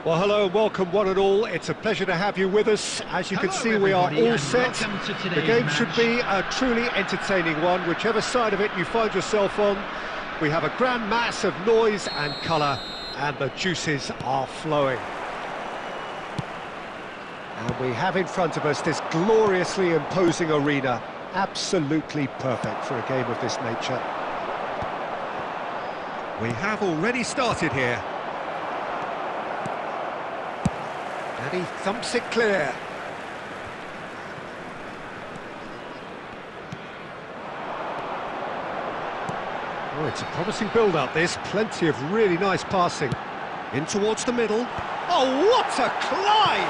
Well, hello and welcome one and all. It's a pleasure to have you with us. As you can see, we are all set. The game should be a truly entertaining one, whichever side of it you find yourself on. We have a grand mass of noise and colour, and the juices are flowing. And we have in front of us this gloriously imposing arena, absolutely perfect for a game of this nature. We have already started here. And he thumps it clear. Oh, it's a promising build-up, this. Plenty of really nice passing. In towards the middle. Oh, what a climb!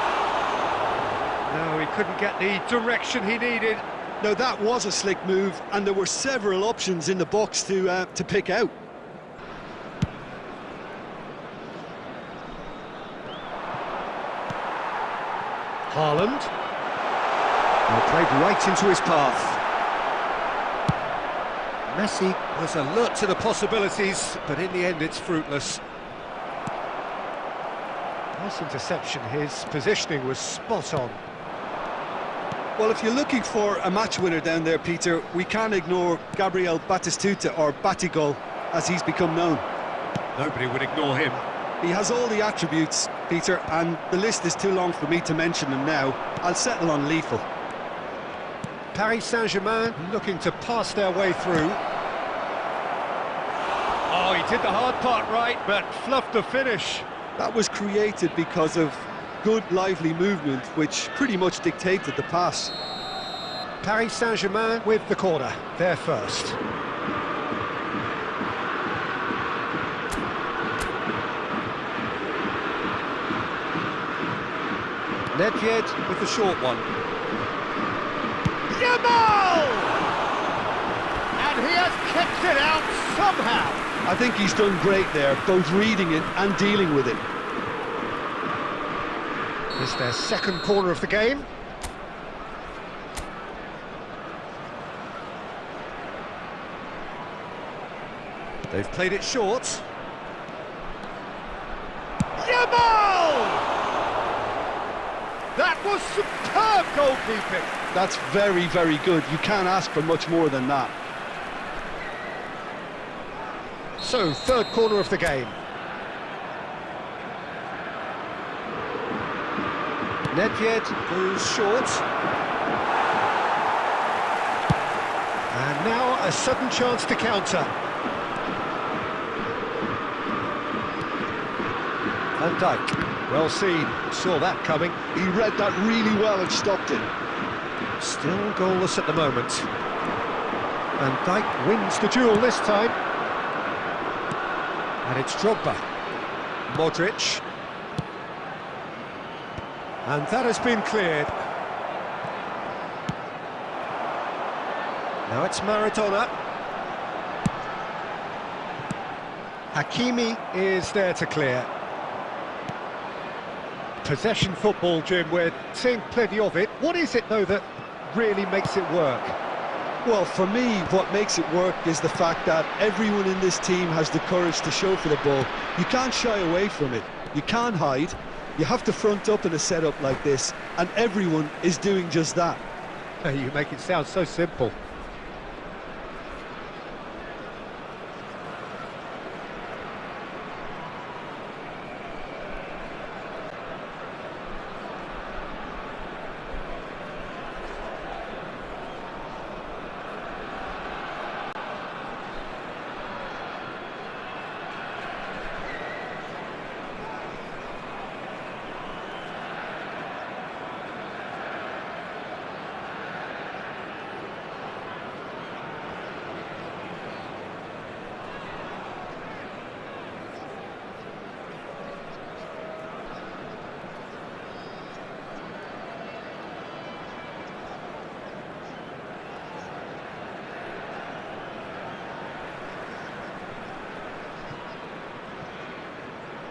No, he couldn't get the direction he needed. No, that was a slick move, and there were several options in the box to pick out. Haaland. Well, played right into his path. Messi was alert to the possibilities, but in the end it's fruitless. Nice interception, his positioning was spot on. Well, if you're looking for a match winner down there, Peter, we can't ignore Gabriel Batistuta, or Batigol, as he's become known. Nobody would ignore him. He has all the attributes, Peter, and the list is too long for me to mention them now. I'll settle on lethal. Paris Saint-Germain looking to pass their way through. Oh, he did the hard part right, but fluffed the finish. That was created because of good, lively movement, which pretty much dictated the pass. Paris Saint-Germain with the corner, they're first. Nedved with the short one. Yamal! And he has kicked it out somehow. I think he's done great there, both reading it and dealing with it. It's their second corner of the game. They've played it short. Yamal! That was superb goalkeeping. That's very, very good. You can't ask for much more than that. So, third corner of the game. Nedved goes short. And now a sudden chance to counter. Van Dijk, well seen, saw that coming. He read that really well and stopped it. Still goalless at the moment. Van Dijk wins the duel this time. And it's Drogba. Modric. And that has been cleared. Now it's Maradona. Hakimi is there to clear. Possession football, Jim, we're seeing plenty of it. What is it, though, that really makes it work? Well, for me, what makes it work is the fact that everyone in this team has the courage to show for the ball. You can't shy away from it. You can't hide. You have to front up in a setup like this, and everyone is doing just that. You make it sound so simple.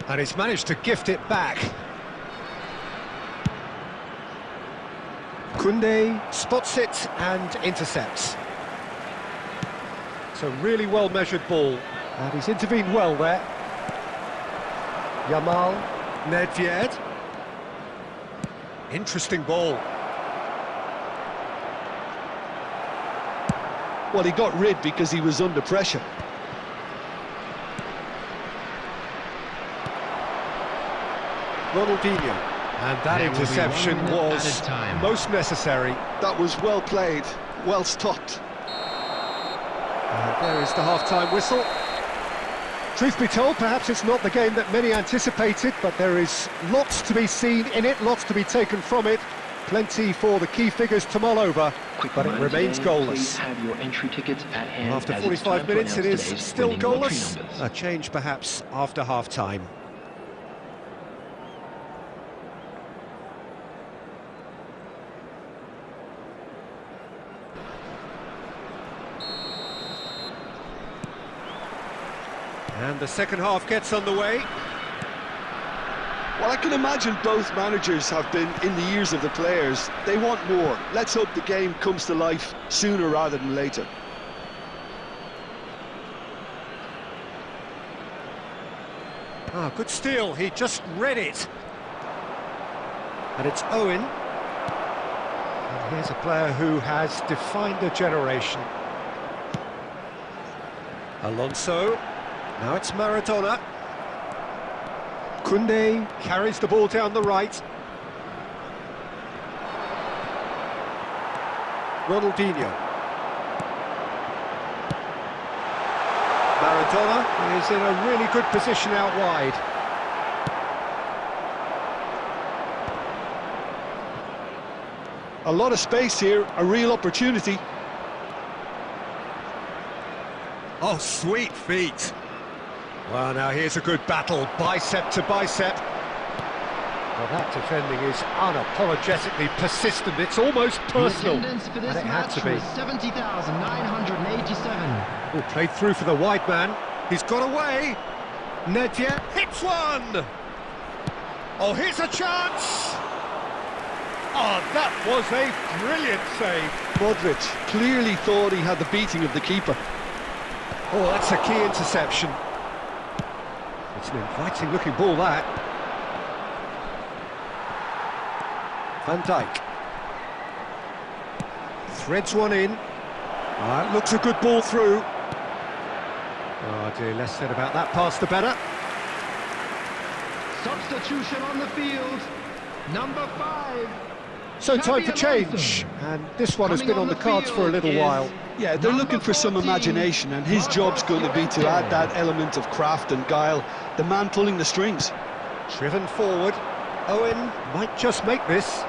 And he's managed to gift it back. Koundé spots it and intercepts. It's a really well-measured ball, and he's intervened well there. Yamal. Nedved. Interesting ball. Well, he got rid because he was under pressure. Ronaldinho. And that interception was most necessary. That was well played, well stopped. And there is the half-time whistle. Truth be told, perhaps it's not the game that many anticipated, but there is lots to be seen in it, lots to be taken from it. Plenty for the key figures to mull over, but it remains goalless. Have your entry tickets at hand. After 45 minutes, it is still goalless. A change perhaps after half-time. And the second half gets underway. Well, I can imagine both managers have been in the ears of the players. They want more. Let's hope the game comes to life sooner rather than later. Ah, good steal. He just read it. And it's Owen. And here's a player who has defined a generation. Alonso. Now it's Maradona. Koundé carries the ball down the right. Ronaldinho. Maradona is in a really good position out wide. A lot of space here, a real opportunity. Oh, sweet feet. Well, now here's a good battle, bicep to bicep. Well, that defending is unapologetically persistent. It's almost personal, and it had to be. 70,987. Oh, played through for the wide man. He's got away. Nedved hits one. Oh, here's a chance. Oh, that was a brilliant save. Modric clearly thought he had the beating of the keeper. Oh, that's a key interception. It's an inviting-looking ball, that. Van Dijk. Threads one in. Looks a good ball through. Oh dear, less said about that pass, the better. Substitution on the field. Number 5. So time for change, and this one has been on the cards for a little while. Yeah, they're looking for some imagination, and his job's going to be to add that element of craft and guile, the man pulling the strings. Driven forward, Owen might just make this.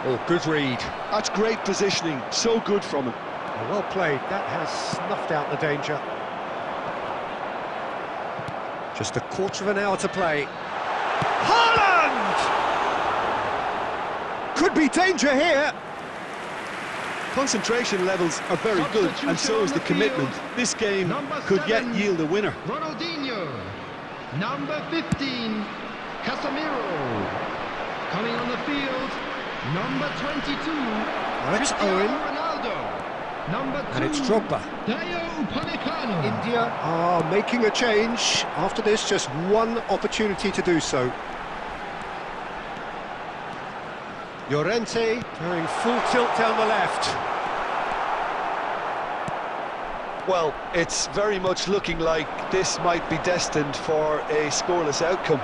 Oh, good read. That's great positioning, so good from him. Well played, that has snuffed out the danger. Just a quarter of an hour to play. Haaland! Could be danger here. Concentration levels are very good, and so is the commitment. This game could yet yield a winner. Ronaldinho. Number 15. Casemiro. Coming on the field. Number 22. Now it's Owen. Ronaldo. Number 2. And it's Drogba. India are making a change. After this, just one opportunity to do so. Llorente going full tilt down the left. Well, it's very much looking like this might be destined for a scoreless outcome.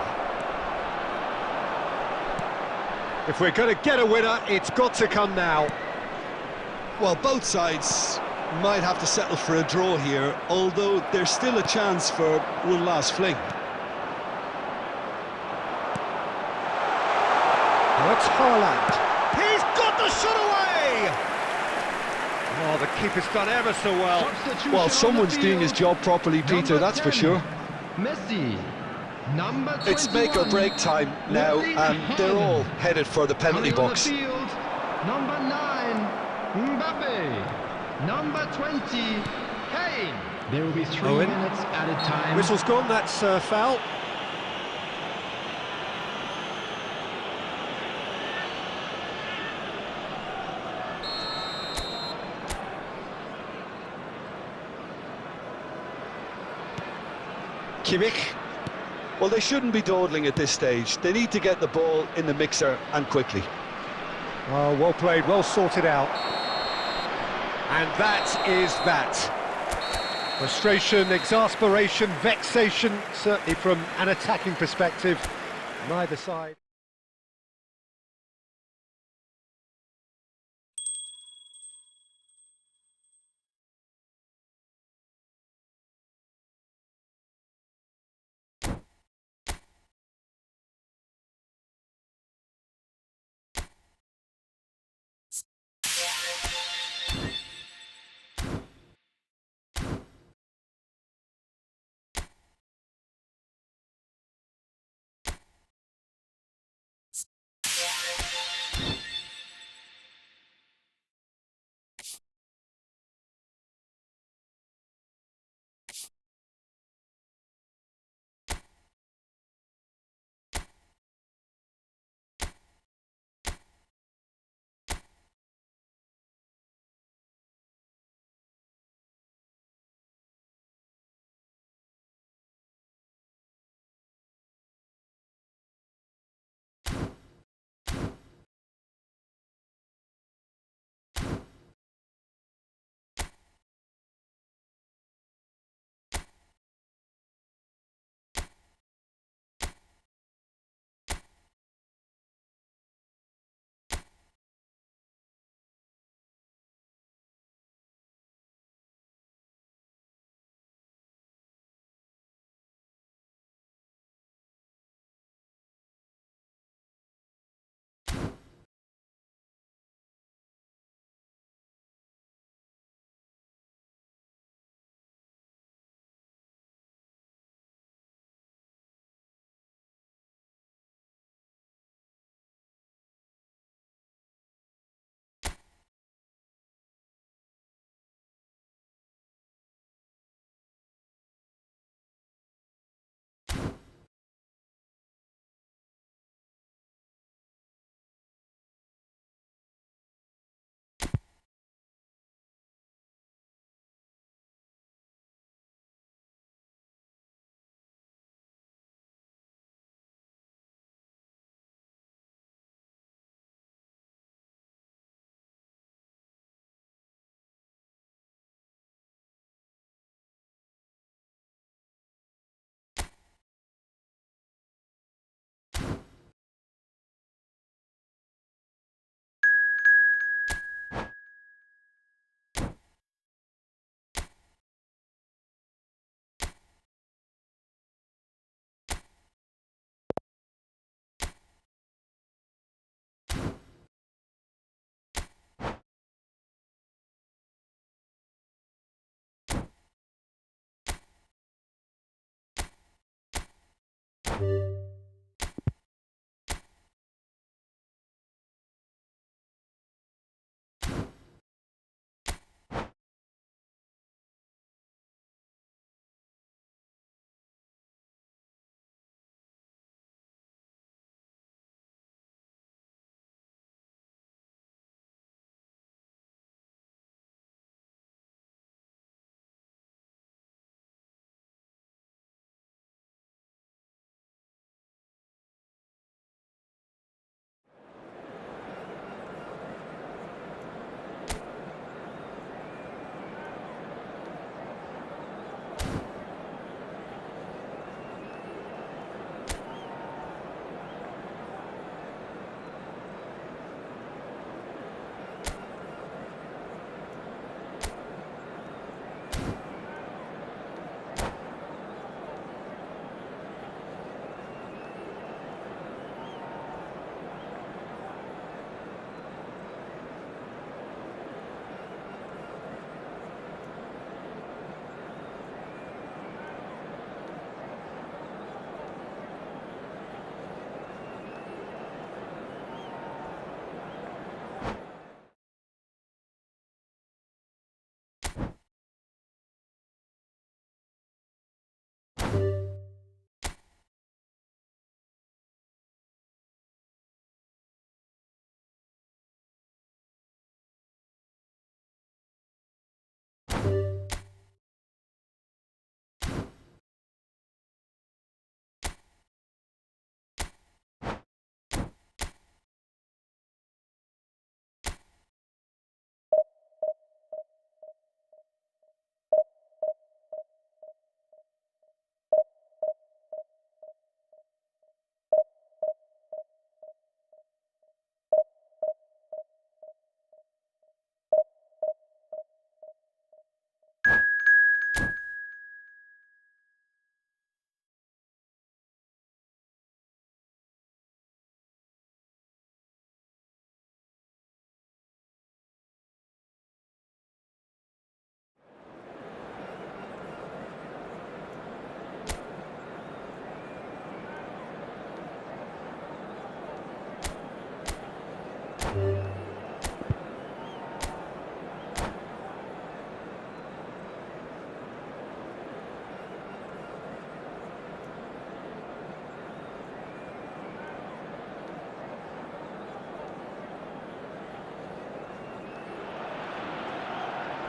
If we're going to get a winner, it's got to come now. Well, both sides might have to settle for a draw here, although there's still a chance for one last fling. Now it's Haaland. He's got the shot away! Oh, the keeper's done ever so well. Well, someone's doing his job properly, Peter, that's for sure. Messi. Number 21. It's make or break time now, and they're all headed for the penalty box. Number 9. Mbappe. Number 20. Kane. There will be 3 Owen. minutes added time. Whistle's gone, that's foul. Kimmich. Well, they shouldn't be dawdling at this stage. They need to get the ball in the mixer and quickly. Oh, well played, well sorted out. And that is that. Frustration, exasperation, vexation, certainly from an attacking perspective. Neither side.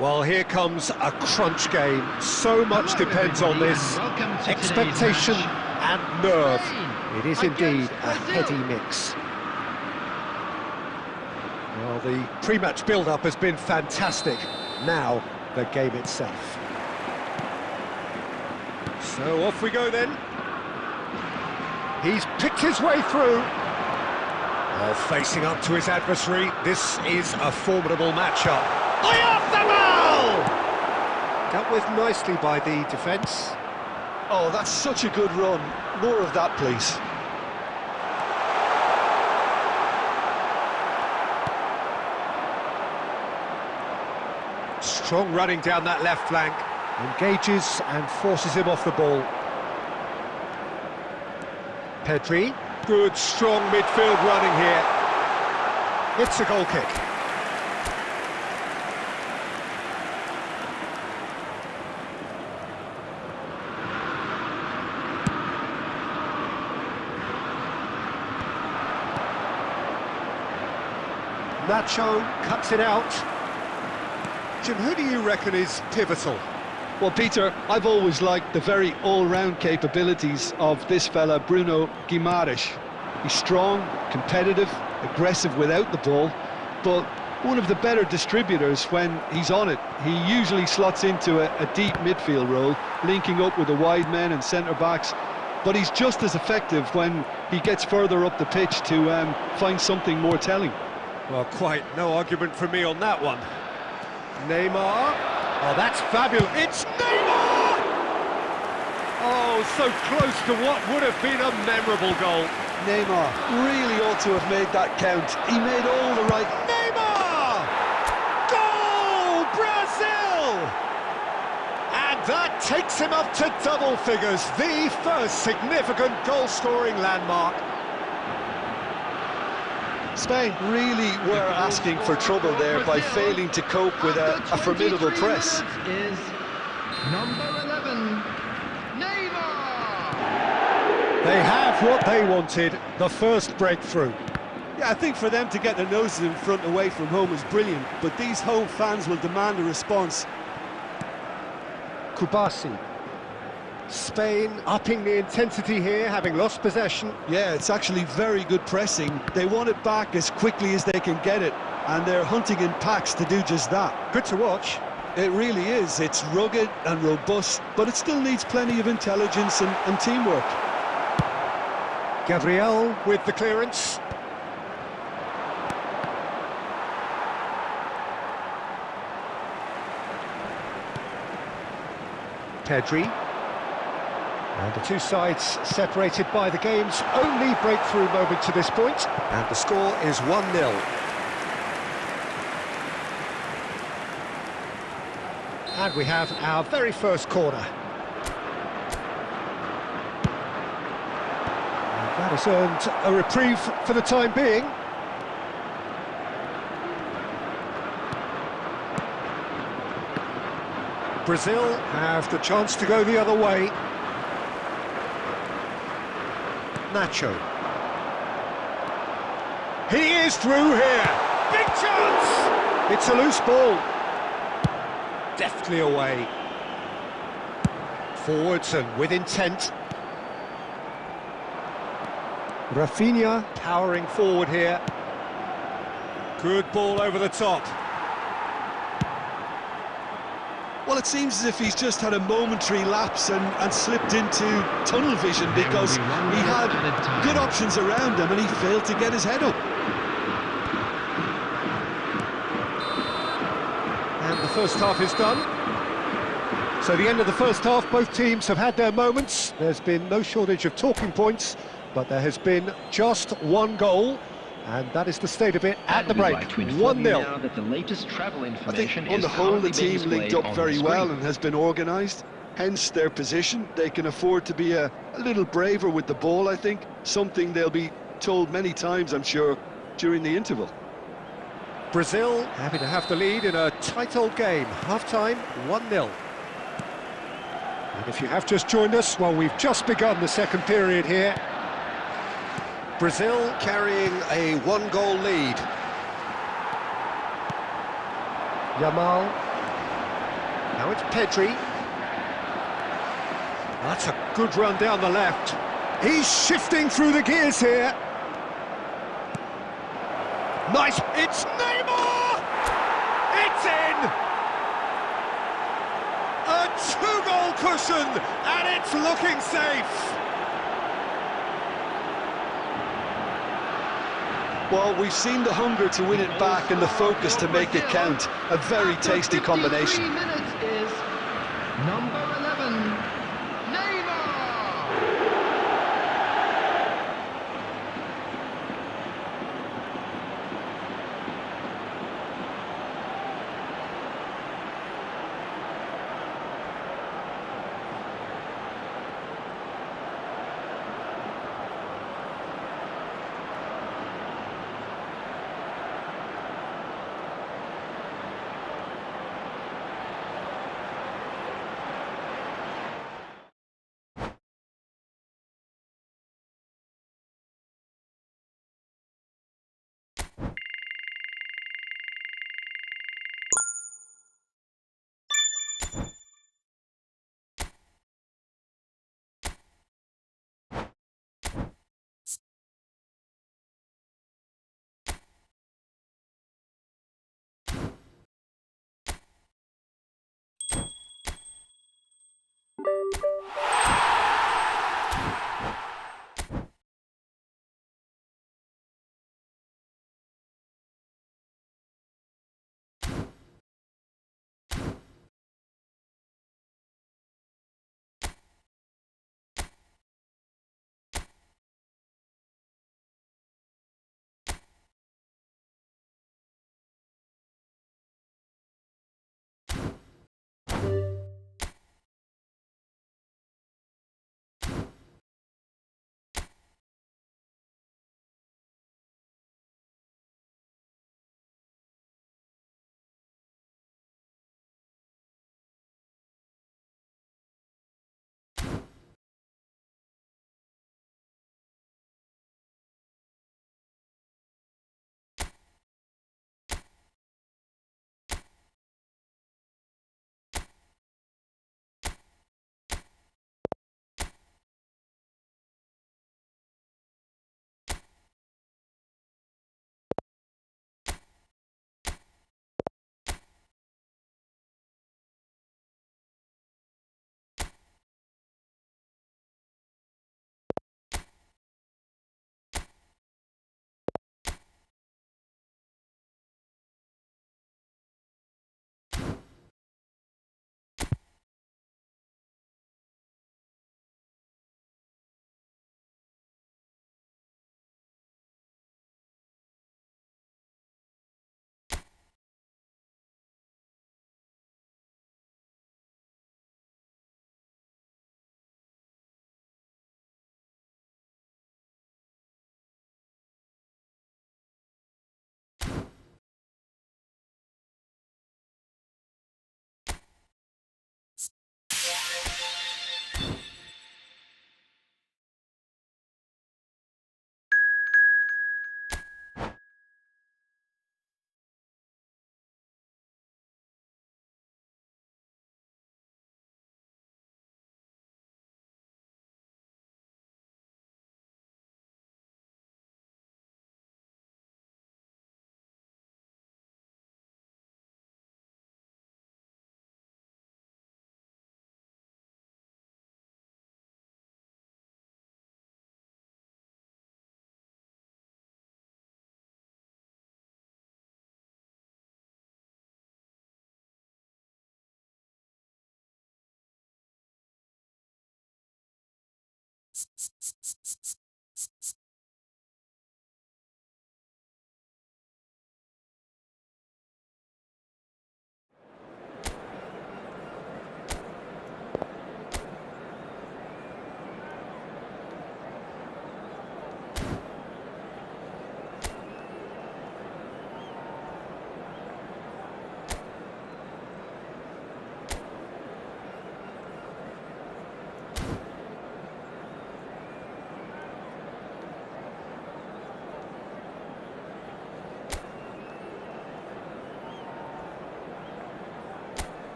Well, here comes a crunch game. So much depends on this. Expectation and nerve. It is indeed a heady mix. Well, the pre-match build-up has been fantastic. Now, the game itself. So off we go then. He's picked his way through. Well, facing up to his adversary, this is a formidable matchup. Off the ball! Dealt with nicely by the defence. Oh, that's such a good run. More of that, please. Strong running down that left flank. Engages and forces him off the ball. Pedri. Good, strong midfield running here. It's a goal kick. Nacho cuts it out. Jim, who do you reckon is pivotal? Well, Peter, I've always liked the very all-round capabilities of this fella, Bruno Guimaraes. He's strong, competitive, aggressive without the ball, but one of the better distributors when he's on it. He usually slots into a deep midfield role, linking up with the wide men and centre-backs, but he's just as effective when he gets further up the pitch to find something more telling. Well, quite no argument from me on that one. Neymar. Oh, that's fabulous. It's Neymar! Oh, so close to what would have been a memorable goal. Neymar really ought to have made that count. He made all the right... Neymar! Goal! Brazil! And that takes him up to double figures. The first significant goal-scoring landmark. Spain really were asking for trouble there by failing to cope with a formidable press. Is number 11, Neymar. They have what they wanted, the first breakthrough. Yeah, I think for them to get their noses in front away from home was brilliant, but these home fans will demand a response. Kubasi. Spain upping the intensity here, having lost possession. Yeah, it's actually very good pressing. They want it back as quickly as they can get it, and they're hunting in packs to do just that. Good to watch. It really is. It's rugged and robust, but it still needs plenty of intelligence and teamwork. Gabriel with the clearance. Pedri. And the two sides separated by the game's only breakthrough moment to this point. And the score is 1-0. And we have our very first corner. And that has earned a reprieve for the time being. Brazil have the chance to go the other way. Nacho. He is through here. Big chance! It's a loose ball. Deftly away. Forwards and with intent. Rafinha powering forward here. Good ball over the top. Well, it seems as if he's just had a momentary lapse and slipped into tunnel vision because he had good options around him and he failed to get his head up. And the first half is done. So the end of the first half, both teams have had their moments. There's been no shortage of talking points, but there has been just one goal. And that is the state of it at the break. 1-0. That the latest travel I think information on the whole the team linked up very well and has been organised. Hence their position. They can afford to be a little braver with the ball, I think. Something they'll be told many times, I'm sure, during the interval. Brazil happy to have the lead in a tight old game. Half-time, 1-0. And if you have just joined us, well, we've just begun the second period here. Brazil carrying a one-goal lead. Yamal. Now it's Pedri. That's a good run down the left. He's shifting through the gears here. Nice, it's Neymar! It's in! A two-goal cushion, and it's looking safe. Well, we've seen the hunger to win it back and the focus to make it count. A very tasty combination. 53 minutes is number 11, Neymar.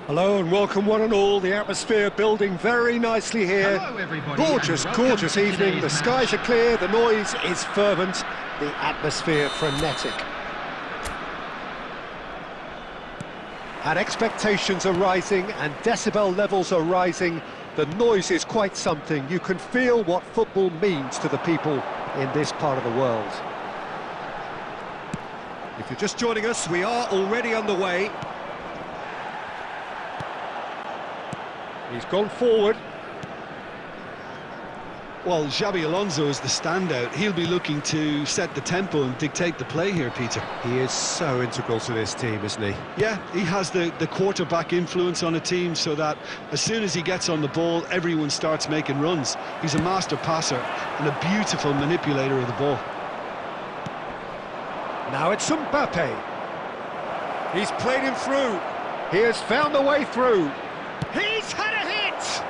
Hello and welcome one and all. The atmosphere building very nicely here. Hello, everybody, Gorgeous, and welcome gorgeous to evening. The today's skies are clear, the noise is fervent, the atmosphere frenetic. And expectations are rising and decibel levels are rising. The noise is quite something. You can feel what football means to the people in this part of the world. If you're just joining us, we are already underway. He's gone forward. Well, Xabi Alonso is the standout. He'll be looking to set the tempo and dictate the play here, Peter. He is so integral to this team, isn't he? Yeah, he has the quarterback influence on a team so that as soon as he gets on the ball, everyone starts making runs. He's a master passer and a beautiful manipulator of the ball. Now it's Mbappe. He's played him through. He has found a way through. He's had a hit!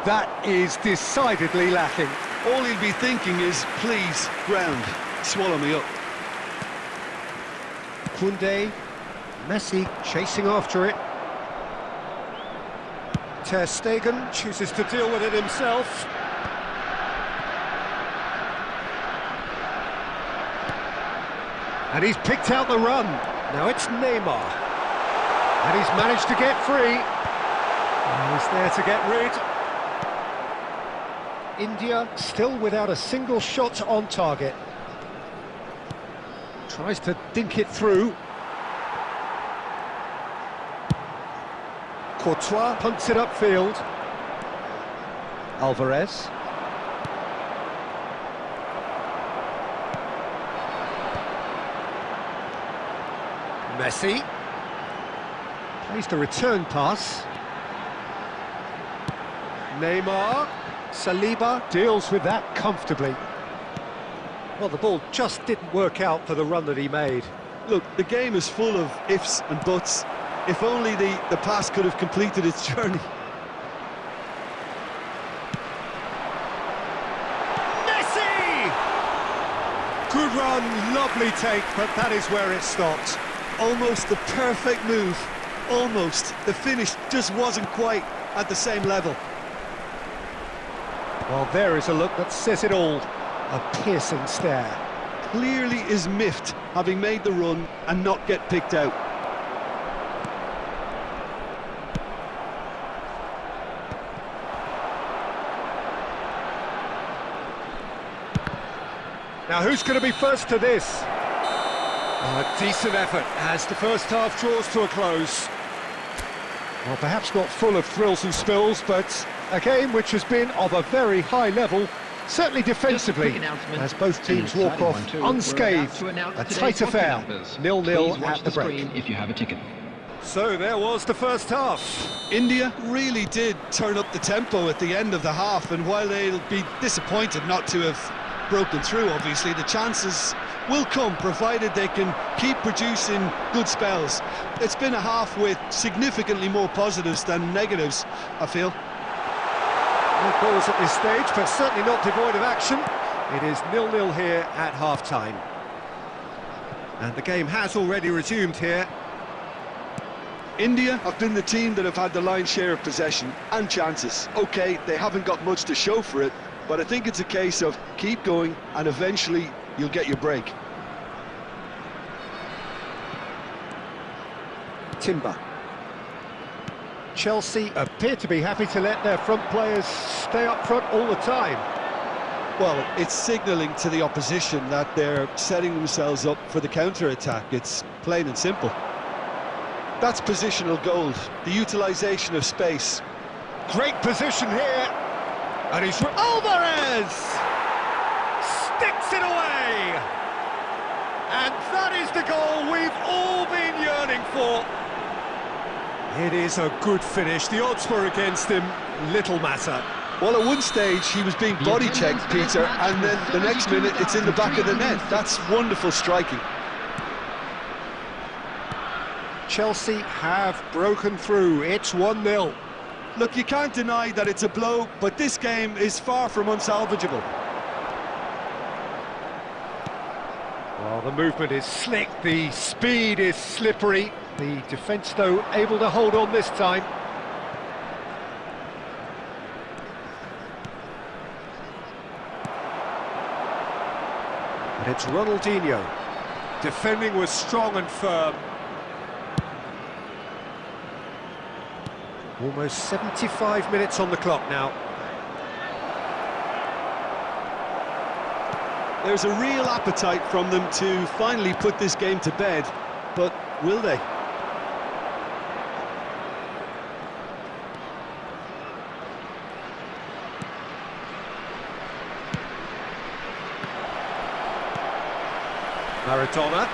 That is decidedly lacking. All he'll be thinking is, please, ground, swallow me up. Koundé, Messi chasing after it. Ter Stegen chooses to deal with it himself. And he's picked out the run. Now it's Neymar. And he's managed to get free. And he's there to get rid. India still without a single shot on target. Tries to dink it through. Courtois punts it upfield. Alvarez. Messi. Plays the return pass. Neymar. Saliba deals with that comfortably. Well, the ball just didn't work out for the run that he made. Look, the game is full of ifs and buts. If only the pass could have completed its journey. Messi! Good run, lovely take, but that is where it stopped. Almost the perfect move. Almost. The finish just wasn't quite at the same level. Well, there is a look that says it all. A piercing stare. Clearly is miffed, having made the run and not get picked out. Now, who's going to be first to this? A decent effort as the first half draws to a close. Well, perhaps not full of thrills and spills, but a game which has been of a very high level, certainly defensively, as both teams walk off unscathed. A tight affair, 0-0 at the break. If you have a ticket. So there was the first half. India really did turn up the tempo at the end of the half, and while they'll be disappointed not to have broken through, obviously, the chances will come, provided they can keep producing good spells. It's been a half with significantly more positives than negatives, I feel. No goals at this stage, but certainly not devoid of action. It is 0-0 here at half-time. And the game has already resumed here. India have been the team that have had the lion's share of possession and chances. OK, they haven't got much to show for it, but I think it's a case of keep going and eventually you'll get your break. Timber. Chelsea appear to be happy to let their front players stay up front all the time. Well, it's signalling to the opposition that they're setting themselves up for the counter-attack. It's plain and simple. That's positional gold, the utilisation of space. Great position here. And he's... Alvarez! Sticks it away! And that is the goal we've all been yearning for. It is a good finish. The odds were against him. Little matter. Well, at one stage he was being body-checked, Peter, and then the next minute it's in the back of the net. That's wonderful striking. Chelsea have broken through. It's 1-0. Look, you can't deny that it's a blow, but this game is far from unsalvageable. Well, the movement is slick, the speed is slippery. The defence, though, able to hold on this time. And it's Ronaldinho. Defending was strong and firm. Almost 75 minutes on the clock now. There's a real appetite from them to finally put this game to bed, but will they? Maradona.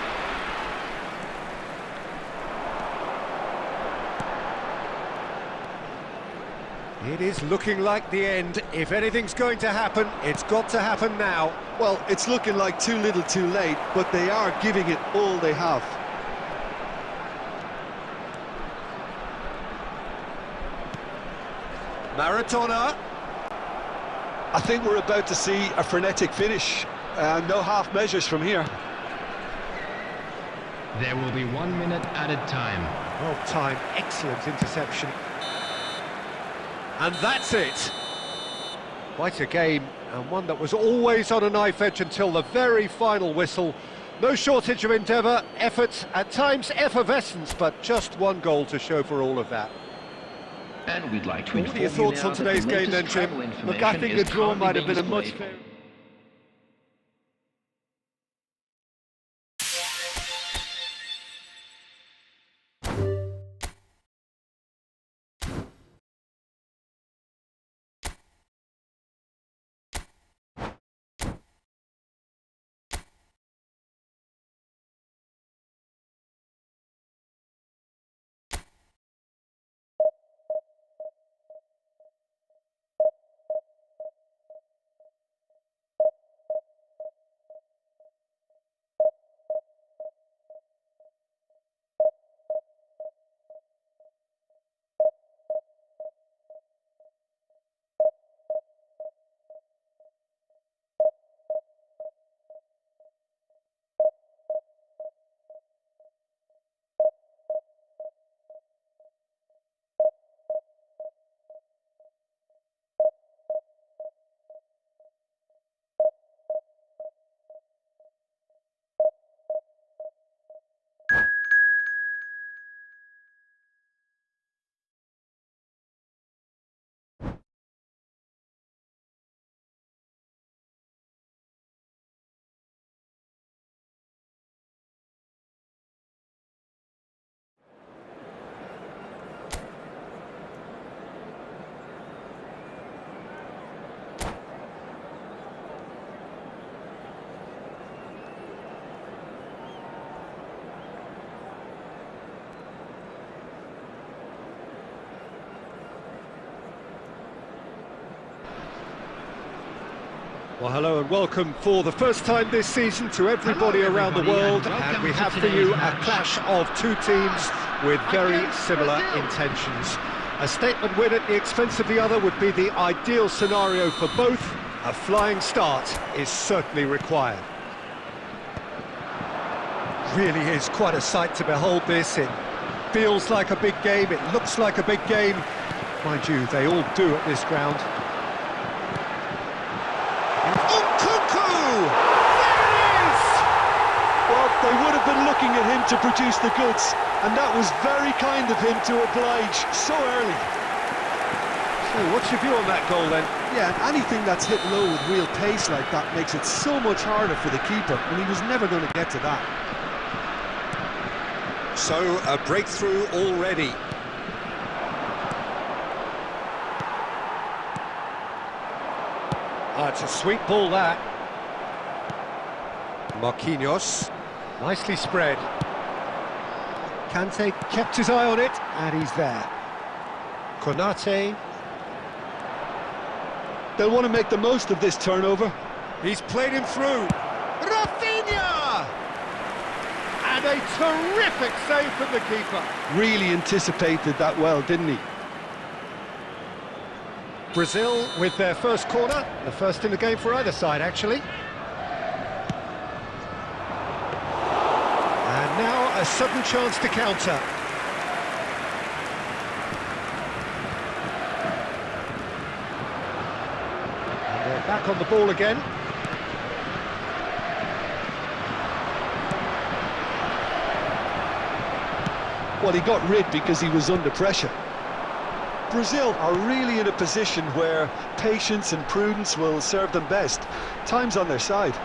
It is looking like the end. If anything's going to happen, it's got to happen now. Well, it's looking like too little too late, but they are giving it all they have. Maradona. I think we're about to see a frenetic finish. No half measures from here. There will be 1 minute added time. Well timed, excellent interception. And that's it. Quite a game, and one that was always on a knife edge until the very final whistle. No shortage of endeavour, effort, at times effervescence, but just one goal to show for all of that. And we'd like to What are your thoughts on today's game then, Jim? Look, I think the draw might have been a much fairer... Well, hello and welcome for the first time this season to everybody around the world, and we have for you a clash of two teams with very similar intentions. A statement win at the expense of the other would be the ideal scenario for both. A flying start is certainly required. Really is quite a sight to behold this. It feels like a big game, it looks like a big game. Mind you, they all do at this ground. They would have been looking at him to produce the goods, and that was very kind of him to oblige so early. So what's your view on that goal then? Yeah, anything that's hit low with real pace like that makes it so much harder for the keeper, and he was never going to get to that. So, a breakthrough already. It's a sweet ball, that. Marquinhos. Nicely spread. Kante kept his eye on it, and he's there. Konate. They'll want to make the most of this turnover. He's played him through. Rafinha! And a terrific save from the keeper. Really anticipated that well, didn't he? Brazil with their first corner, the first in the game for either side, actually. And now a sudden chance to counter. Back on the ball again. Well, he got rid because he was under pressure. Brazil are really in a position where patience and prudence will serve them best. Time's on their side.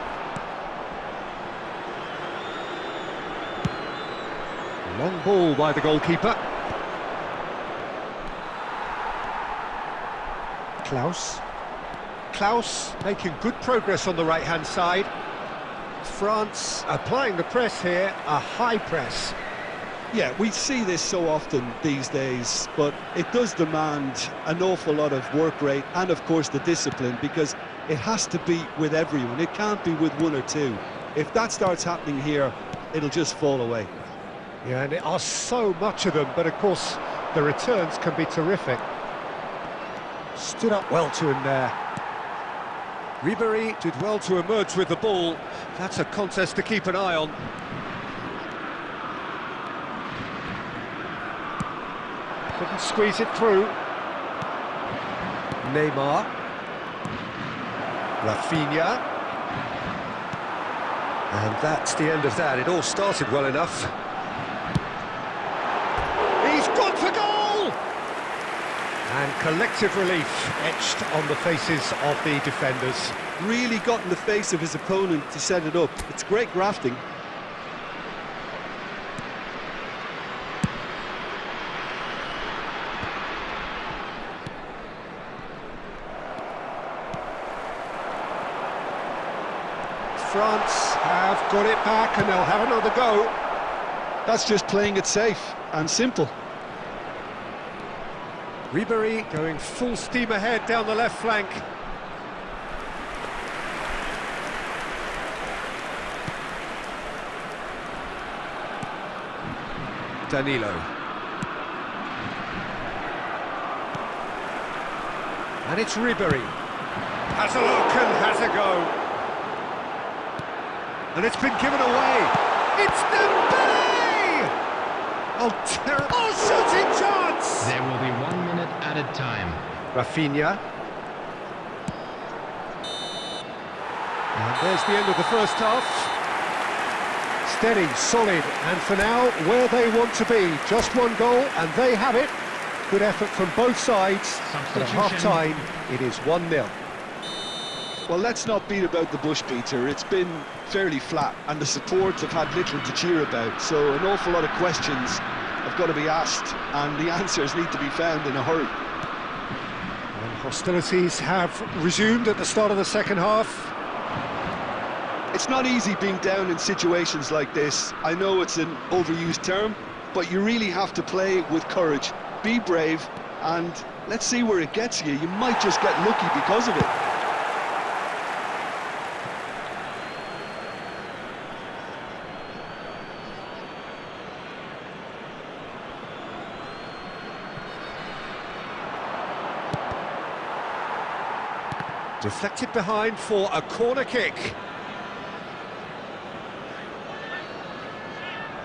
Long ball by the goalkeeper. Klaus making good progress on the right-hand side. France applying the press here, a high press. Yeah, we see this so often these days, but it does demand an awful lot of work rate and, of course, the discipline, because it has to be with everyone. It can't be with one or two. If that starts happening here, it'll just fall away. Yeah, and there are so much of them, but of course the returns can be terrific. Stood up well to him there. Ribéry did well to emerge with the ball. That's a contest to keep an eye on. Couldn't squeeze it through. Neymar. Rafinha. And that's the end of that. It all started well enough. He's gone for goal! And collective relief etched on the faces of the defenders. Really got in the face of his opponent to set it up. It's great grafting. France have got it back and they'll have another go. That's just playing it safe and simple. Ribéry going full steam ahead down the left flank. Danilo. And it's Ribéry. Has a look and has a go. And it's been given away. It's Dembele! Oh, terrible! Oh, shooting chance! There will be 1 minute added time. Rafinha. And there's the end of the first half. Steady, solid, and for now, where they want to be. Just one goal, and they have it. Good effort from both sides. But at half-time, it is 1-0. Well, let's not beat about the bush, Peter. It's been fairly flat, and the supports have had little to cheer about. So an awful lot of questions have got to be asked, and the answers need to be found in a hurry. And hostilities have resumed at the start of the second half. It's not easy being down in situations like this. I know it's an overused term, but you really have to play with courage. Be brave, and let's see where it gets you. You might just get lucky because of it. Deflected behind for a corner kick.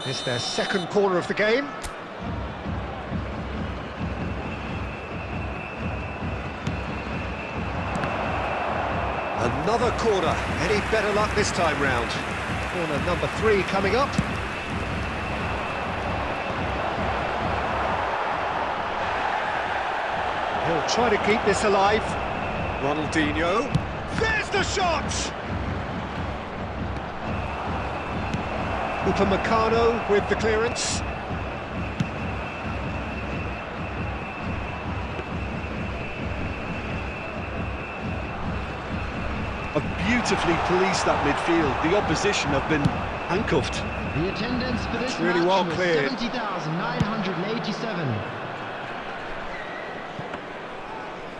It's their second corner of the game. Another corner. Any better luck this time round? Corner number 3 coming up. He'll try to keep this alive. Ronaldinho. There's the shot! Upamecano with the clearance. Have beautifully policed that midfield. The opposition have been handcuffed. The attendance for this really match well was cleared. 70,987.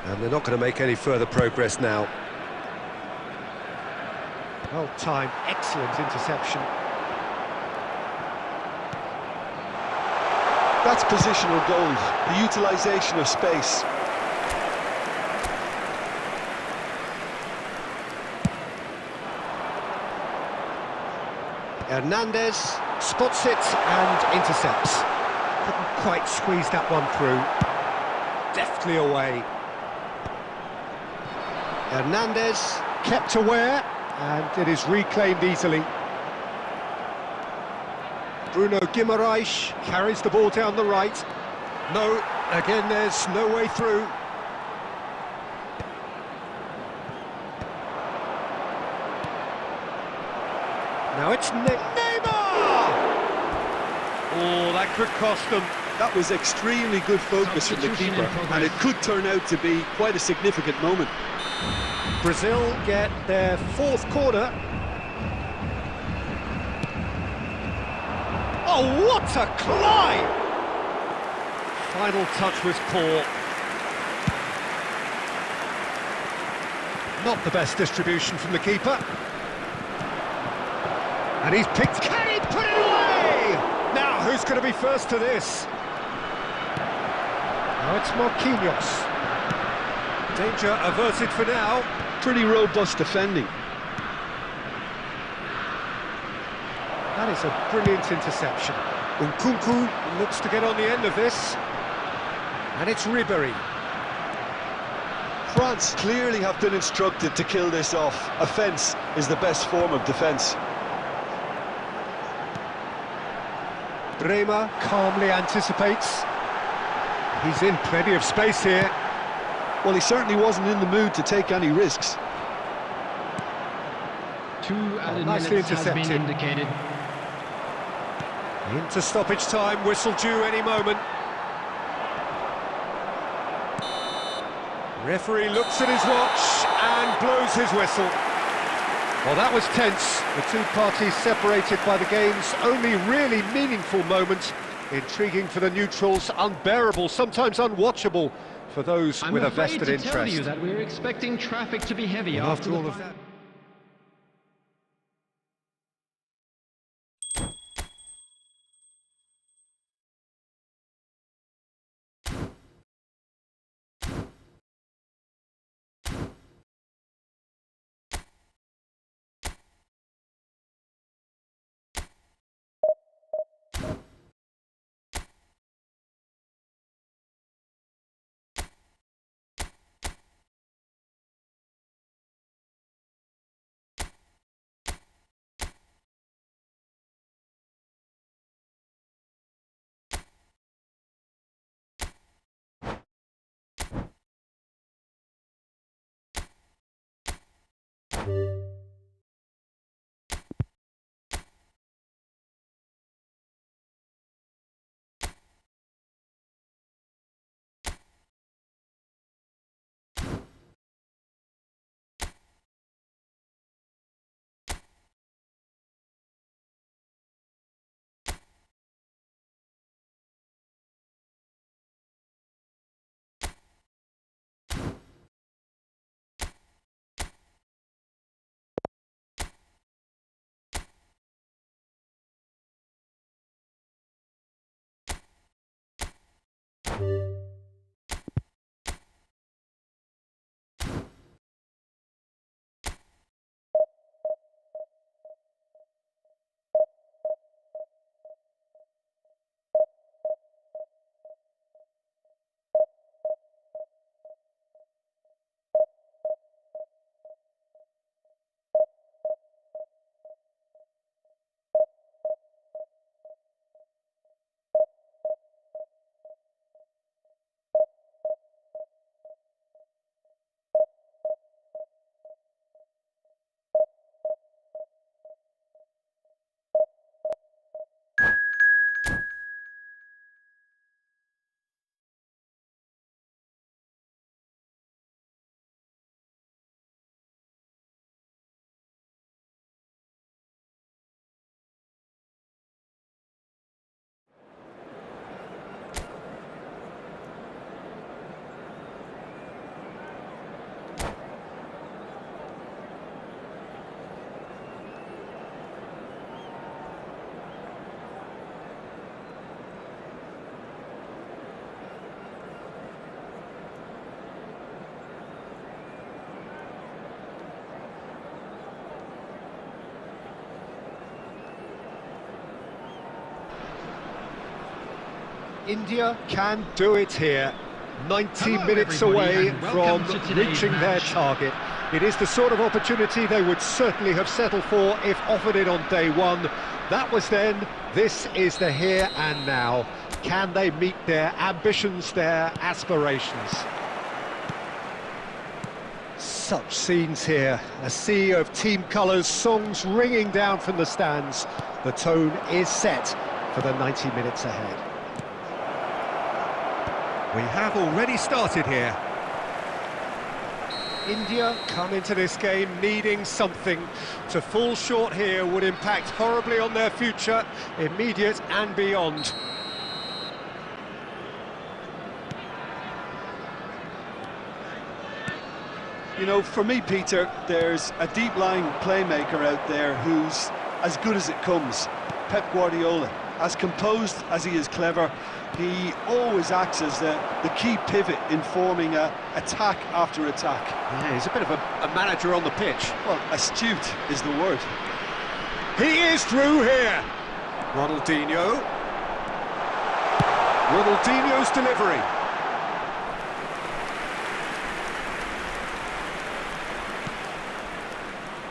And they're not going to make any further progress now. Well timed, excellent interception. That's positional gold, the utilisation of space. Hernandez spots it and intercepts. Couldn't quite squeeze that one through. Deftly away. Hernandez kept aware, and it is reclaimed easily. Bruno Guimaraes carries the ball down the right. No, again there's no way through. Now it's Neymar! Oh, that could cost them. That was extremely good focus from the keeper, and it could turn out to be quite a significant moment. Brazil get their fourth corner. Oh, what a climb! Final touch was poor. Not the best distribution from the keeper. And he's picked... Can he put it away? Now, who's going to be first to this? Now it's Marquinhos. Danger averted for now. Pretty robust defending. That is a brilliant interception. Nkunku looks to get on the end of this. And it's Ribéry. France clearly have been instructed to kill this off. Offence is the best form of defence. Bremer calmly anticipates. He's in plenty of space here. Well, he certainly wasn't in the mood to take any risks. 2 added nicely minutes has intercepted. been indicated. Into stoppage time, whistle due any moment. Referee looks at his watch and blows his whistle. Well, that was tense. The two parties separated by the game's only really meaningful moment. Intriguing for the neutrals, unbearable, sometimes unwatchable for those with a vested I'm afraid to tell you interest. that we're expecting traffic to be heavy Well, after after all the... of that. India can do it here. 90 Hello, minutes everybody, away and from welcome to today's reaching their match. target. It is the sort of opportunity they would certainly have settled for if offered it on day one. That was then, this is the here and now. Can they meet their ambitions, their aspirations? Such scenes here, a sea of team colours, songs ringing down from the stands. The tone is set for the 90 minutes ahead. We have already started here. India come into this game needing something. To fall short here would impact horribly on their future, immediate and beyond. You know, for me, Peter, there's a deep-lying playmaker out there who's as good as it comes. Pep Guardiola. As composed as he is clever, he always acts as the key pivot in forming attack after attack. Yeah, he's a bit of a manager on the pitch. Well, astute is the word. He is through here. Ronaldinho. Ronaldinho's delivery.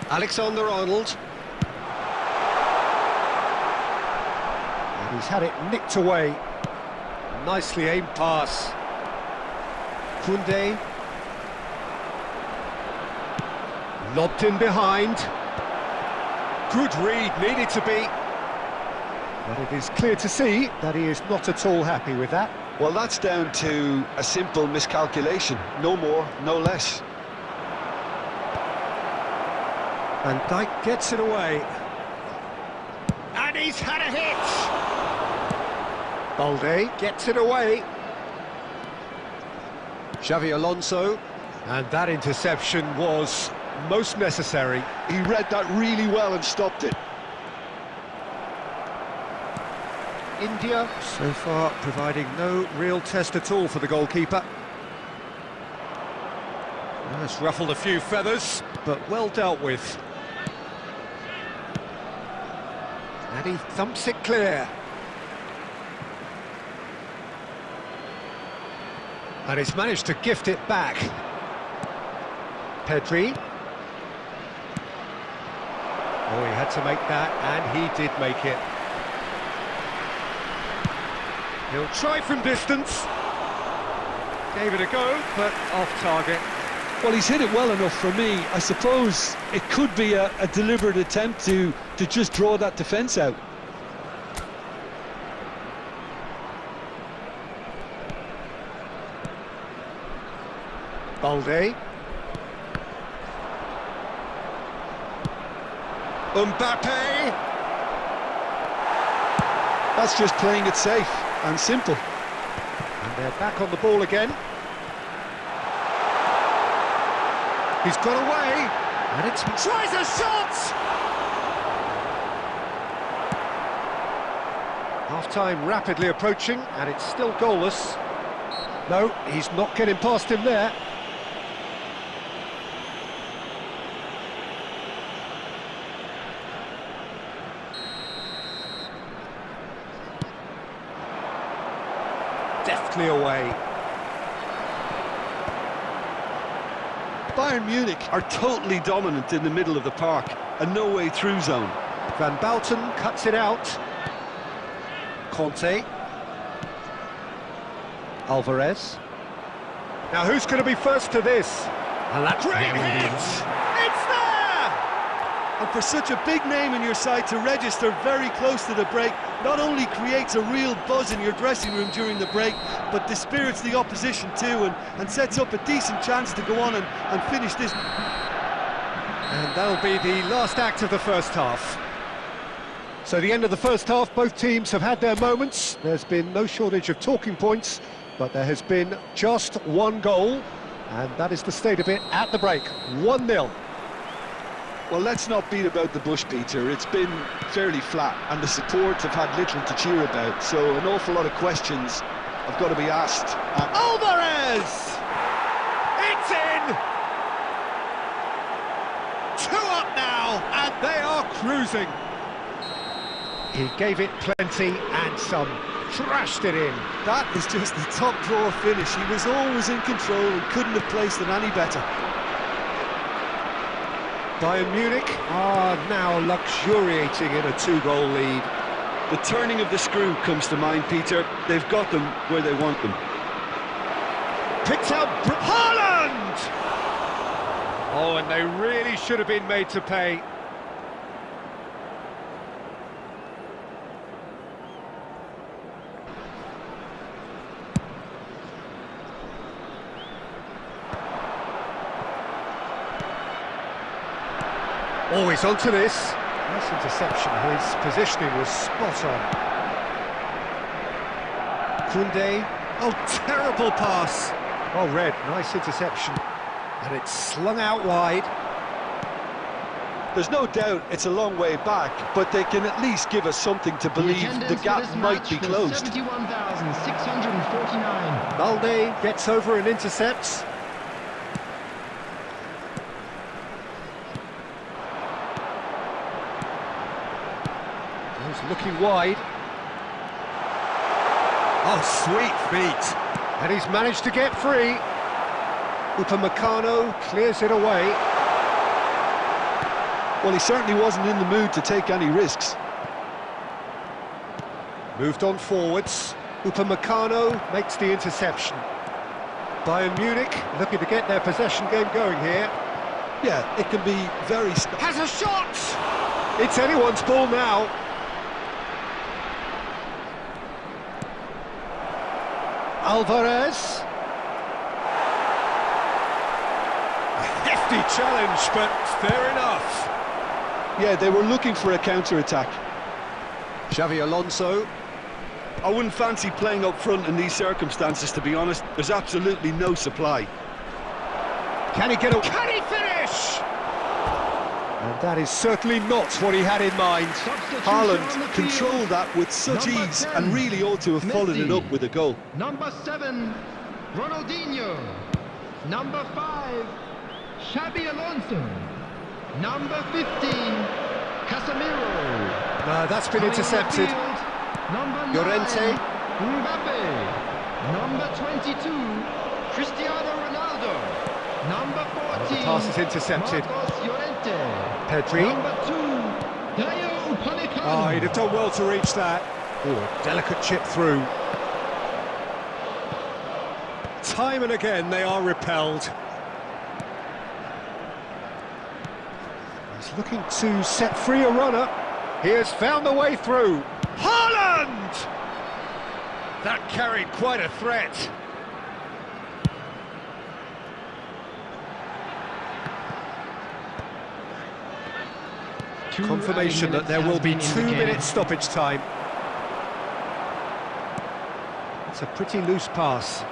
Alexander-Arnold. And he's had it nicked away. Nicely aimed pass. Koundé. Lobbed in behind. Good read, needed to be. But it is clear to see that he is not at all happy with that. Well, that's down to a simple miscalculation. No more, no less. Van Dijk gets it away. And he's had a hit! Balde gets it away. Xavi Alonso. And that interception was most necessary. He read that really well and stopped it. India, so far, providing no real test at all for the goalkeeper. It's ruffled a few feathers, but well dealt with. And he thumps it clear. And he's managed to gift it back. Pedri. Oh, he had to make that, and he did make it. He'll try from distance. Gave it a go, but off target. Well, he's hit it well enough for me. I suppose it could be a deliberate attempt to just draw that defence out. Balde. Mbappe. That's just playing it safe and simple. And they're back on the ball again. He's got away, and it's tries a shot! Half-time rapidly approaching, and it's still goalless. No, he's not getting past him there. Deftly away. Bayern Munich are totally dominant in the middle of the park, a no-way through zone. Van Bouten cuts it out. Conte. Alvarez. Now who's going to be first to this? And that's great hit! It's there! And for such a big name in your side to register very close to the break, not only creates a real buzz in your dressing room during the break, but dispirits the opposition too, and sets up a decent chance to go on and finish this. And that'll be the last act of the first half. So the end of the first half, both teams have had their moments. There's been no shortage of talking points, but there has been just one goal, and that is the state of it at the break. 1-0. Well, let's not beat about the bush, Peter. It's been fairly flat, and the support have had little to cheer about, so an awful lot of questions have got to be asked. Alvarez! It's in! 2 up now, and they are cruising. He gave it plenty and some. Thrashed it in. That is just the top drawer finish. He was always in control and couldn't have placed it any better. Bayern Munich are now luxuriating in a 2-goal lead. The turning of the screw comes to mind, Peter. They've got them where they want them. Picked out Haaland! Oh, and they really should have been made to pay. Oh, he's onto this. Nice interception. His positioning was spot on. Koundé. Oh, terrible pass. Well read. Nice interception. And it's slung out wide. There's no doubt it's a long way back, but they can at least give us something to believe the gap might be closed. 71,649. Balde gets over and intercepts. He's looking wide. Oh, sweet feet. And he's managed to get free. Upamecano clears it away. Well, he certainly wasn't in the mood to take any risks. Moved on forwards. Upamecano makes the interception. Bayern Munich looking to get their possession game going here. Yeah, it can be very... Has a shot! It's anyone's ball now. Alvarez. A hefty challenge, but fair enough. Yeah, they were looking for a counter-attack. Xavi Alonso. I wouldn't fancy playing up front in these circumstances, to be honest. There's absolutely no supply. Can he get a... Can he finish? And that is certainly not what he had in mind. Haaland controlled that with such ease and really ought to have followed it up with a goal. Number 7, Ronaldinho. Number 5, Xabi Alonso. Number 15, Casemiro. That's been intercepted. Number 9, Llorente. Mbappe. Number 22, Cristiano Ronaldo. Number 14, The pass is intercepted. Marcos Llorente. Pedri. Number 2, Dayo Upamecano. Oh, he'd have done well to reach that. Oh, delicate chip through. Time and again they are repelled. He's looking to set free a runner. He has found the way through. Haaland! That carried quite a threat. Confirmation that there will be 2-minute stoppage time. It's a pretty loose pass.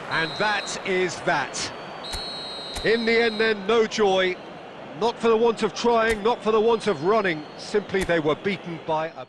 And that is that. In the end then, no joy. Not for the want of trying, not for the want of running. Simply they were beaten by a...